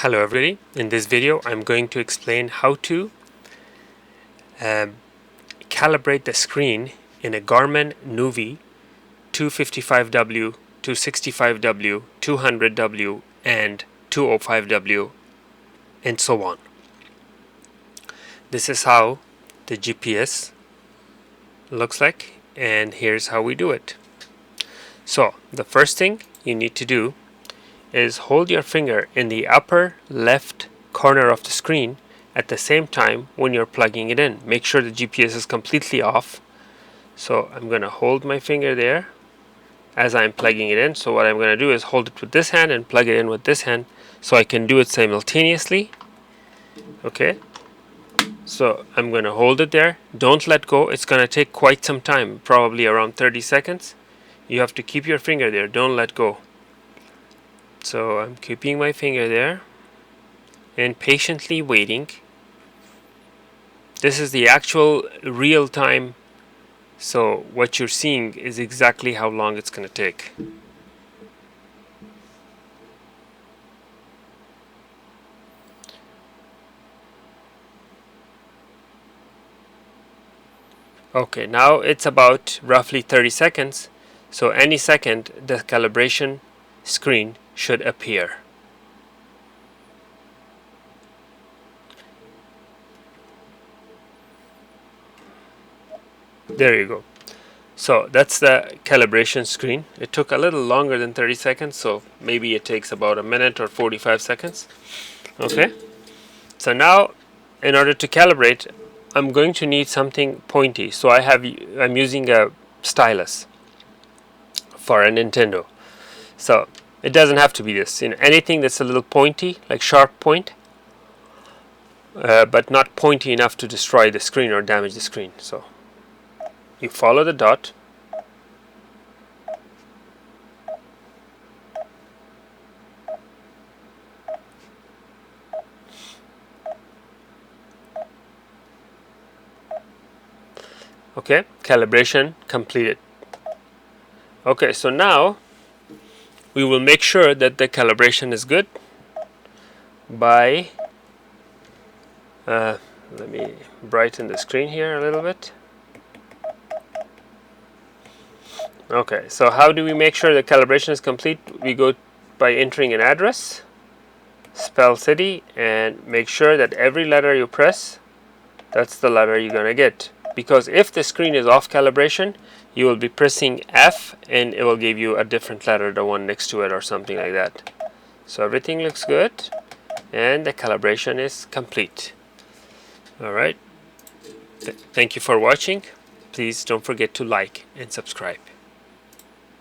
Hello everybody, in this video I'm going to explain how to calibrate the screen in a Garmin Nuvi 255W, 265W, 200W and 205W and so on. This is how the GPS looks like, and here's how we do it. So the first thing you need to do is hold your finger in the upper left corner of the screen at the same time when you're plugging it in. Make sure the GPS is completely off. So I'm going to hold my finger there as I'm plugging it in. So what I'm going to do is hold it with this hand and plug it in with this hand so I can do it simultaneously. Okay, so I'm going to hold it there. Don't let go. It's going to take quite some time, probably around 30 seconds. You have to keep your finger there. Don't let go. So I'm keeping my finger there and patiently waiting. This is the actual real time, so what you're seeing is exactly how long it's going to take. Okay, now it's about roughly 30 seconds, so any second the calibration screen should appear. There you go. So that's the calibration screen. It took a little longer than 30 seconds, so maybe it takes about a minute or 45 seconds. Okay, so now in order to calibrate, I'm going to need something pointy. So I'm using a stylus for a Nintendo. So it doesn't have to be this. Anything that's a little pointy, like sharp point, but not pointy enough to destroy the screen or damage the screen. So you follow the dot. Okay, calibration completed. Okay, so now we will make sure that the calibration is good by let me brighten the screen here a little bit. Okay, so how do we make sure the calibration is complete? We go by entering an address, spell city, and make sure that every letter you press, that's the letter you're gonna get. Because if the screen is off calibration, you will be pressing F and it will give you a different letter, the one next to it or something like that. So everything looks good and the calibration is complete. Alright, thank you for watching. Please don't forget to like and subscribe.